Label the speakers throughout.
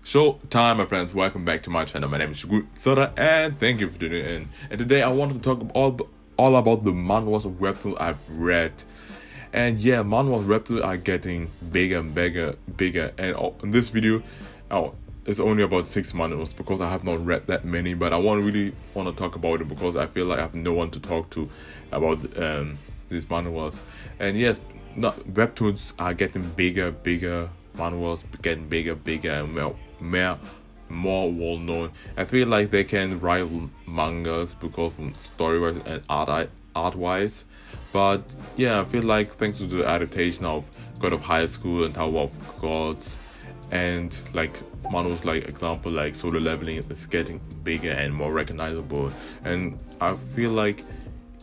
Speaker 1: Showtime, my friends. Welcome back to my channel. My name is Shogun Zorra, and thank you for tuning in. And today I want to talk all about the manhwas of WEBTOON I've read. And yeah, manhwas of WEBTOON are getting bigger and bigger. And in this video, it's only about 6 manhwas because I have not read that many. But I really want to talk about it because I feel like I have no one to talk to about these manhwas. And yes, webtoons are getting bigger. Manhwas getting bigger and more well known. I feel like they can rival mangas because of story-wise and art wise. But yeah, I feel like thanks to the adaptation of God of High School and Tower of Gods, and like manhwas like example like Solo Leveling is getting bigger and more recognizable. And I feel like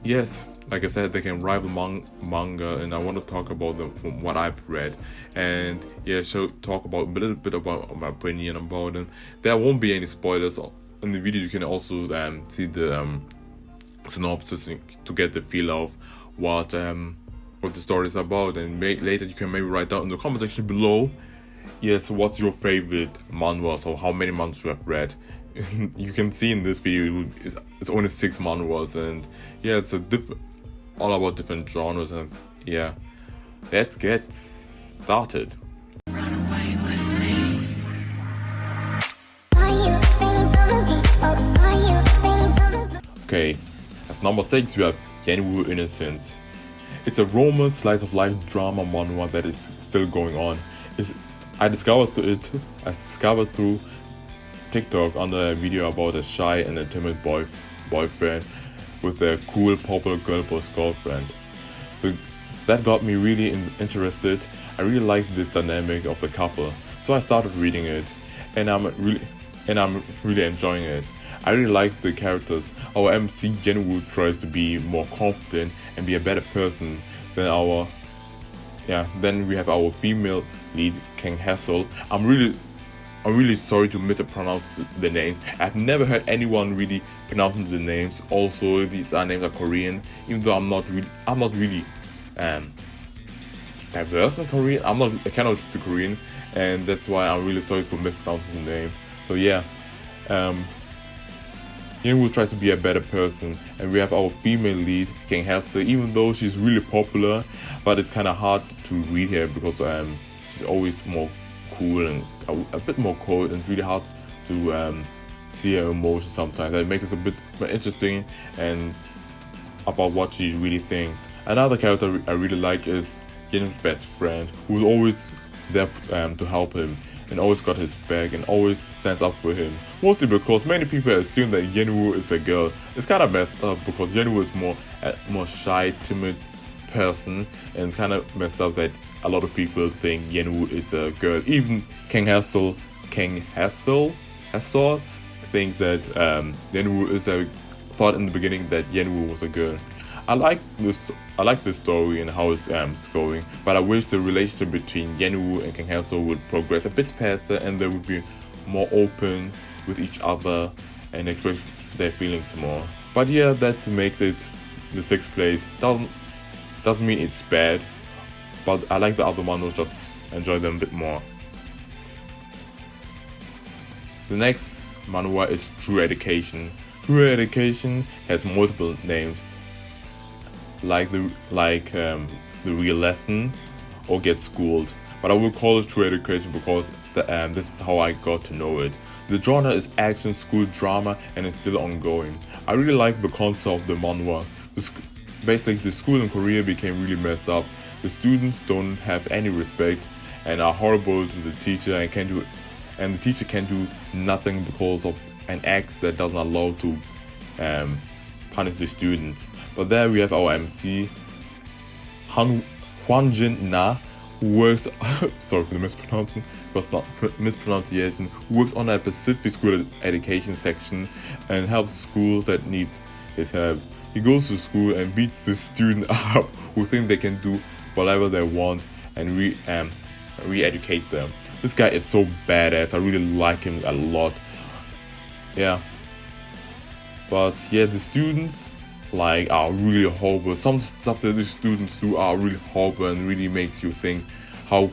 Speaker 1: yes, like I said, they can rival manga, and I want to talk about them from what I've read. And yeah, talk about a little bit about my opinion about them. There won't be any spoilers in the video. You can also see the synopsis to get the feel of what the story is about. And later you can maybe write down in the comment section below, yes, what's your favorite manhwas or how many manhwas you have read. You can see in this video it's only 6 manhwas, and yeah, it's all about different genres. And yeah, let's get started. Okay, as number 6 you have Kenwood Innocence. It's a romance slice of life drama manhwa that is still going on. I discovered through TikTok under a video about a shy and a timid boyfriend with a cool popular girl for his girlfriend. That got me really interested. I really liked this dynamic of the couple, so I started reading it, and I'm really enjoying it. I really like the characters. Our MC Kenwood tries to be more confident and be a better person than then we have our female lead, King Hassel. I'm really sorry to mispronounce the names. I've never heard anyone really pronouncing the names. Also, these names are Korean, even though I'm not really diverse in Korean. I cannot speak Korean, and that's why I'm really sorry for mispronouncing the name. So yeah, Kenwood tries to be a better person, and we have our female lead, King Hassel. Even though she's really popular, but it's kind of hard to read her because she's always more cool and a bit more cold, and it's really hard to see her emotions sometimes. That makes it a bit more interesting and about what she really thinks. Another character I really like is Yenwoo's best friend, who's always there to help him and always got his back and always stands up for him. Mostly because many people assume that Yenwoo is a girl. It's kind of messed up because Yenwoo is more shy, timid person, and it's kind of messed up that a lot of people think Yenwoo is a girl. Even King Hassel thinks that Yenwoo thought in the beginning that Yenwoo was a girl. I like this story and how it's going, but I wish the relationship between Yenwoo and King Hassel would progress a bit faster, and they would be more open with each other and express their feelings more. But yeah, that makes it the 6th place. Doesn't mean it's bad, but I like the other manhwas, just enjoy them a bit more. The next manhwa is True Education. True Education has multiple names, like the Real Lesson or Get Schooled, but I will call it True Education because this is how I got to know it. The genre is action school drama and it's still ongoing. I really like the concept of the manhwa. Basically, the school in Korea became really messed up. The students don't have any respect and are horrible to the teacher, and the teacher can do nothing because of an act that doesn't allow to punish the students. But there we have our MC Hwanjin Na, who works sorry for the mispronunciation, who works on a specific school education section and helps schools that need his help. He goes to school and beats the student up who think they can do whatever they want and re-educate them. This guy is so badass. I really like him a lot. Yeah. But yeah, the students are really horrible. Some stuff that the students do are really horrible and really makes you think how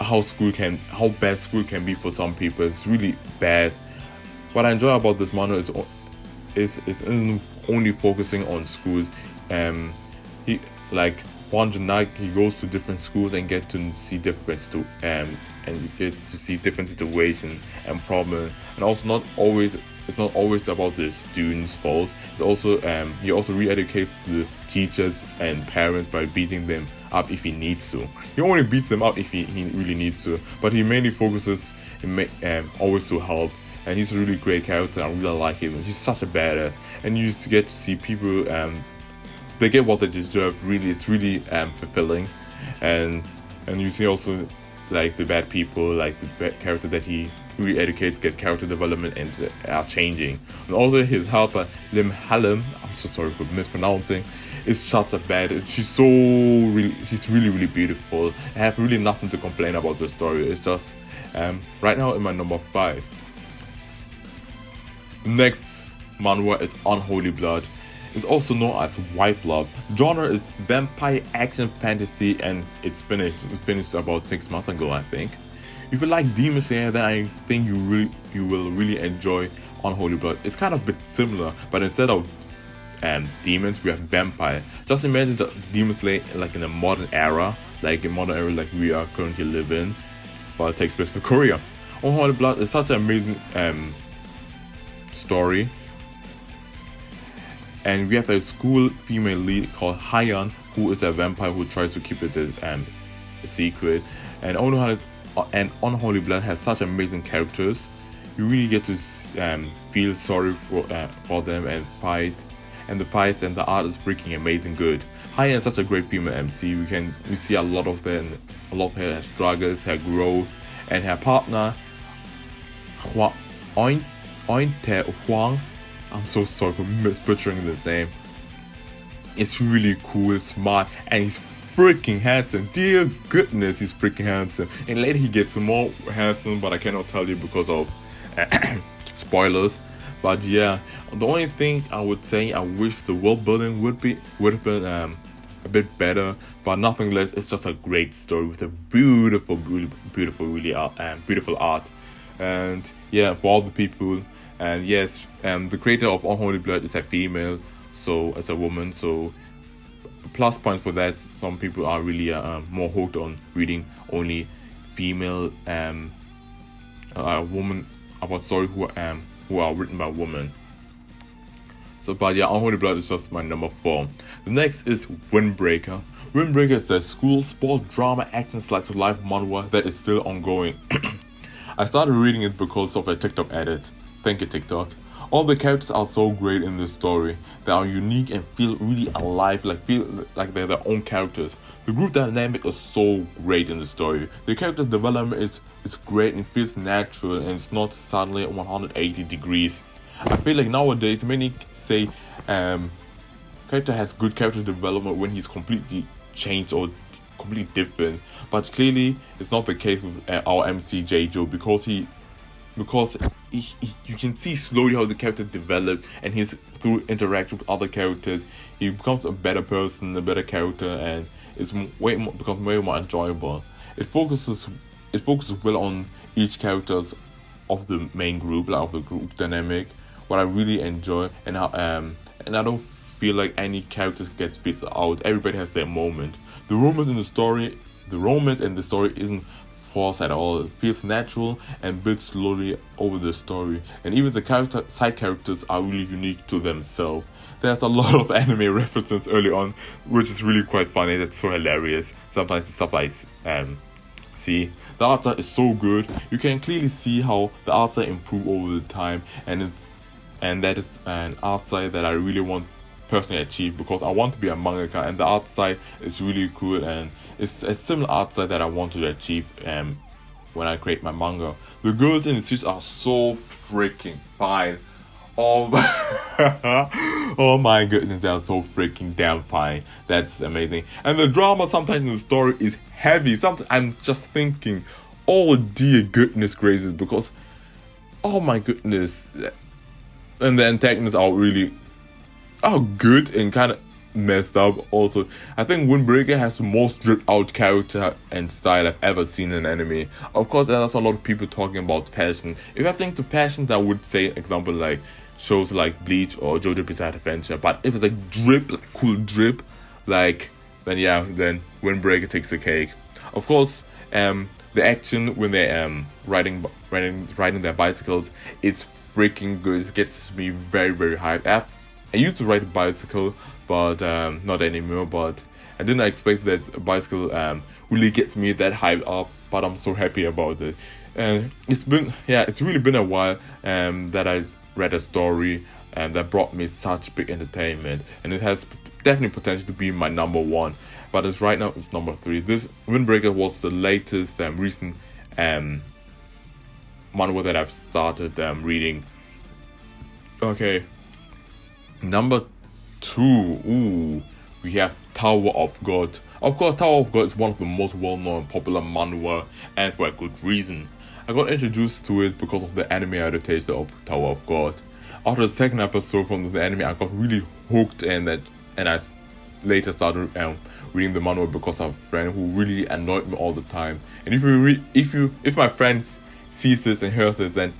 Speaker 1: how bad school can be for some people. It's really bad. What I enjoy about this manga is isn't only focusing on schools. He like one night he goes to different schools and get to see different and you get to see different situations and problems. And also it's not always about the students' fault. It's also he also re-educates the teachers and parents by beating them up if he needs to. He only beats them up if he really needs to, but he mainly focuses always to help. And he's a really great character. I really like him. He's such a badass, and you just get to see people they get what they deserve. Really, it's really fulfilling, and you see also like the bad people, like the bad character that he re-educates, get character development and are changing. And also his helper Halim, I'm so sorry for mispronouncing, is such a bad. She's really beautiful. I have really nothing to complain about the story. It's just right now in my number 5. Next manhwa is Unholy Blood. It's also known as White Blood. Genre is vampire action fantasy, and it's finished. It finished about 6 months ago, I think. If you like Demon Slayer, then I think you will really enjoy Unholy Blood. It's kind of a bit similar, but instead of demons, we have vampire. Just imagine the Demon Slayer like in a modern era, like we are currently living, but it takes place in Korea. Unholy Blood is such an amazing story. And we have a school female lead called Hayan, who is a vampire who tries to keep it a secret. And Unholy Blood has such amazing characters. You really get to feel sorry for them and fight. And the fights and the art is freaking amazing good. Hayan is such a great female MC. We see a lot of her struggles, her growth, and her partner Ointe Huang. I'm so sorry for butchering this name. It's really cool, smart, and he's freaking handsome. Dear goodness, he's freaking handsome. And later he gets more handsome, but I cannot tell you because of spoilers. But yeah, the only thing I would say, I wish the world building would have been a bit better, but nothing less. It's just a great story with a beautiful art. And yeah, for all the people. And yes, the creator of Unholy Blood is a female, so it's a woman. So plus points for that. Some people are really more hooked on reading only female woman about stories who are written by women. So, but yeah, Unholy Blood is just my number 4. The next is Windbreaker. Windbreaker is a school sports drama action slice of life manhwa that is still ongoing. I started reading it because of a TikTok edit. Thank you, TikTok. All the characters are so great in this story. They are unique and feel really alive, feel like they're their own characters. The group dynamic is so great in the story. The character development is great and feels natural, and it's not suddenly 180 degrees. I feel like nowadays many say character has good character development when he's completely changed or completely different. But clearly it's not the case with our MC J-Jo, because you can see slowly how the character develops, and through interaction with other characters, he becomes a better person, a better character, and becomes way more enjoyable. It focuses well on each character of the main group, of the group dynamic. What I really enjoy, and I don't feel like any characters get fit out. Everybody has their moment. The romance in the story isn't forced at all. It feels natural and builds slowly over the story. And even the side characters are really unique to themselves. There's a lot of anime references early on, which is really quite funny. That's so hilarious. Sometimes the stuff I see. The art style is so good. You can clearly see how the art style improved over the time, and that is an art style that I really want personally achieve, because I want to be a mangaka, and the art style is really cool, and it's a similar art style that I want to achieve when I create my manga. The girls in the series are so freaking fine. Oh my goodness, they are so freaking damn fine. That's amazing. And the drama sometimes in the story is heavy. Sometimes I'm just thinking, oh dear goodness gracious, because oh my goodness. And the antagonists are really good and kind of messed up. Also, I think Windbreaker has the most dripped out character and style I've ever seen in an anime. Of course, there's a lot of people talking about fashion. If I think to fashion, I would say example like shows like Bleach or JoJo Bizarre Adventure. But if it's like drip, like cool drip, like then yeah, then Windbreaker takes the cake. Of course, the action when they riding their bicycles, it's freaking good. It gets me very hyped. I used to ride a bicycle, but not anymore. But I didn't expect that a bicycle really gets me that hyped up. But I'm so happy about it. And it's really been a while that I read a story that brought me such big entertainment, and it has definitely potential to be my number one. But as right now, it's number 3. This Windbreaker was the latest recent manhwa that I've started reading. Okay, number 2. Ooh, we have Tower of God. Of course, Tower of God is one of the most well-known popular manhwa, and for a good reason. I got introduced to it because of the anime adaptation of Tower of God. After the second episode from the anime, I got really hooked in that, and I later started reading the manhwa because of a friend who really annoyed me all the time. And if my friend sees this and hears it, then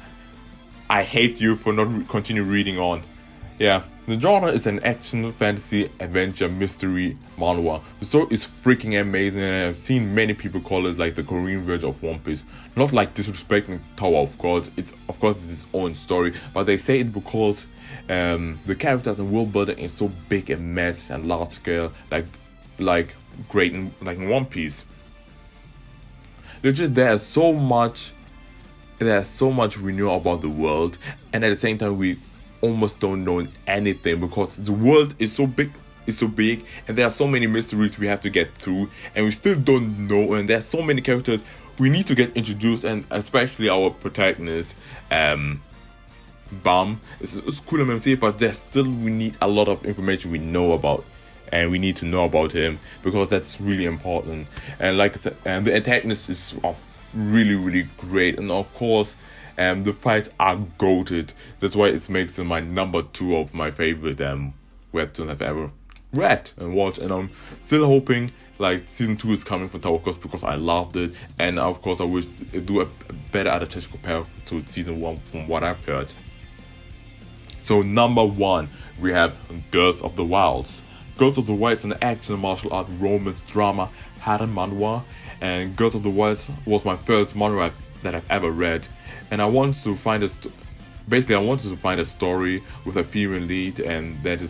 Speaker 1: I hate you for not continue reading on. Yeah, the genre is an action, fantasy, adventure, mystery manhwa. The story is freaking amazing, and I've seen many people call it like the Korean version of One Piece. Not like disrespecting Tower of God. It's of course it's its own story, but they say it because the characters and world building is so big and massive and large scale, like great in One Piece. Legit, there's so much we know about the world, and at the same time we almost don't know anything because the world is so big, and there are so many mysteries we have to get through, and we still don't know, and there's so many characters we need to get introduced, and especially our protagonist, Bam. It's cool MMT, but there's still we need a lot of information we know about, and we need to know about him because that's really important. And like I said, and the antagonist is really great, and of course the fights are goated. That's why it makes it my number 2 of my favorite webtoon I've ever read and watched. And I'm still hoping like season 2 is coming for Tower of God because I loved it, and of course I wish it do a better adaptation compared to season 1 from what I've heard. So number 1, we have Girls of the Wilds. Girls of the Wilds is an action, martial art, romance, drama, harem manhwa, and Girls of the Wilds was my first manhwa that I've ever read. And I wanted to find a story with a female lead, and that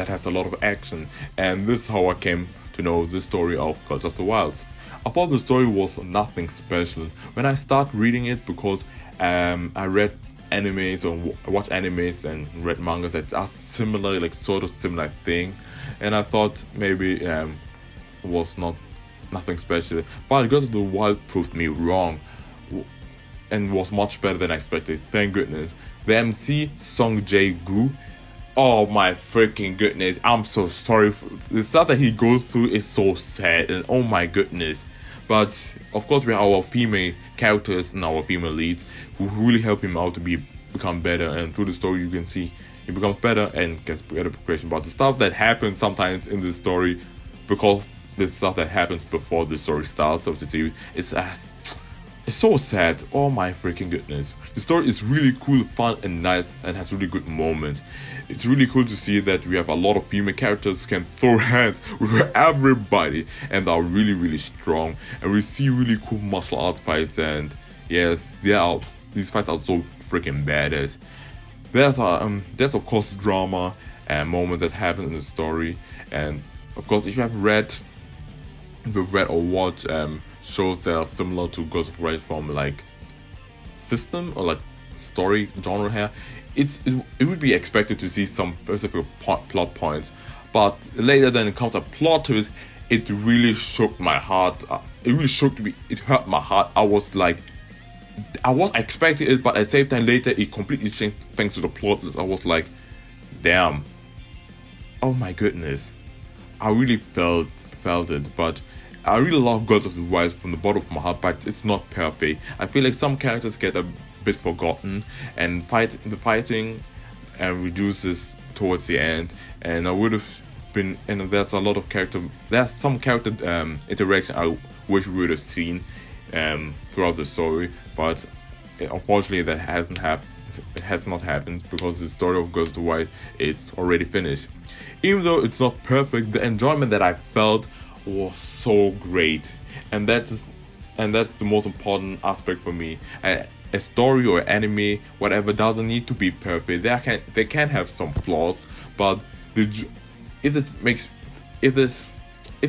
Speaker 1: has a lot of action. And this is how I came to know the story of Girls of the Wilds. I thought the story was nothing special when I started reading it because I read animes or watch animes and read mangas that are similar, like sort of similar thing, and I thought maybe it was nothing special. But Girls of the Wild proved me wrong, and was much better than I expected. Thank goodness. The MC Song Jae-gu, oh my freaking goodness, I'm so sorry for the stuff that he goes through is so sad, and oh my goodness. But of course we have our female characters and our female leads who really help him out to become better, and through the story you can see he becomes better and gets better progression. But the stuff that happens sometimes in the story, because the stuff that happens before the story starts of the series, it's so sad. Oh my freaking goodness. The story is really cool, fun and nice, and has really good moments. It's really cool to see that we have a lot of female characters who can throw hands with everybody and are really strong, and we see really cool martial arts fights, and yes, these fights are so freaking badass. There's of course drama and moments that happen in the story, and of course if you've read or watched shows that are similar to Girls of Rage from like system or like story genre here, it would be expected to see some specific plot points, but later then it comes a plot twist. It really shook my heart. It really shook me. It hurt my heart. I was expecting it, but at the same time later it completely changed thanks to the plot twist. I was like, damn, oh my goodness. I really felt it, but I really love Girls of the Wild from the bottom of my heart, but it's not perfect. I feel like some characters get a bit forgotten, and the fighting reduces towards the end, and I would have there's a lot of there's some character interaction I wish we would have seen throughout the story, but unfortunately that hasn't happened. It has not happened because the story of Girls to White is already finished. Even though it's not perfect, the enjoyment that I felt was so great, and that's the most important aspect for me. A story or anime, whatever, doesn't need to be perfect. They can have some flaws, but if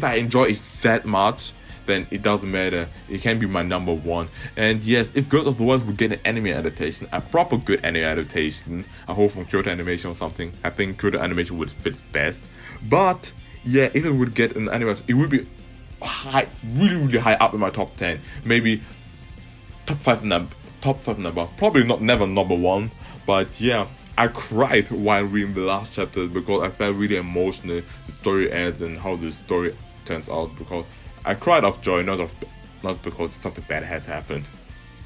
Speaker 1: I enjoy it that much, then it doesn't matter. It can be my number one. And yes, if Girls of the World would get an anime adaptation, a proper good anime adaptation, I hope from Kyoto Animation or something, I think Kyoto Animation would fit best. But yeah, if it would get an anime, it would be really high up in my top 10, maybe top 5 number, probably not never number 1. But yeah, I cried while reading the last chapter because I felt really emotional. The story ends and how the story turns out, because I cried of joy, not because something bad has happened.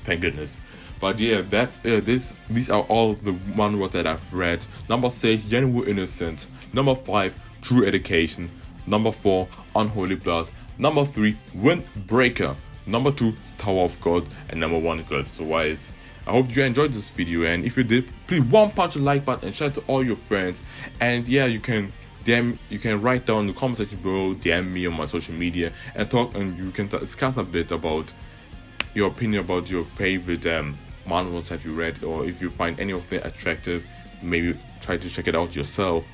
Speaker 1: Thank goodness. But yeah, that's it. These are all the manhwa that I've read. Number 6, Kenwood Innocence. Number 5, True Education. Number 4, Unholy Blood. Number 3, Windbreaker. Number 2, Tower of God. And number 1, Girls to White. I hope you enjoyed this video, and if you did, please punch the like button and share it to all your friends. And yeah, you can write down in the comment section below, DM me on my social media, and you can discuss a bit about your opinion about your favorite manhwas that you read, or if you find any of them attractive, maybe try to check it out yourself.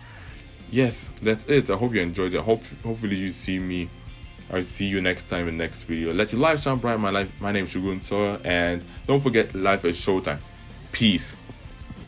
Speaker 1: Yes, that's it. I hope you enjoyed it. Hopefully you see me. I'll see you next time in the next video. Let your life shine bright. My name is Shogun Zorra, and don't forget, life is Showtime. Peace.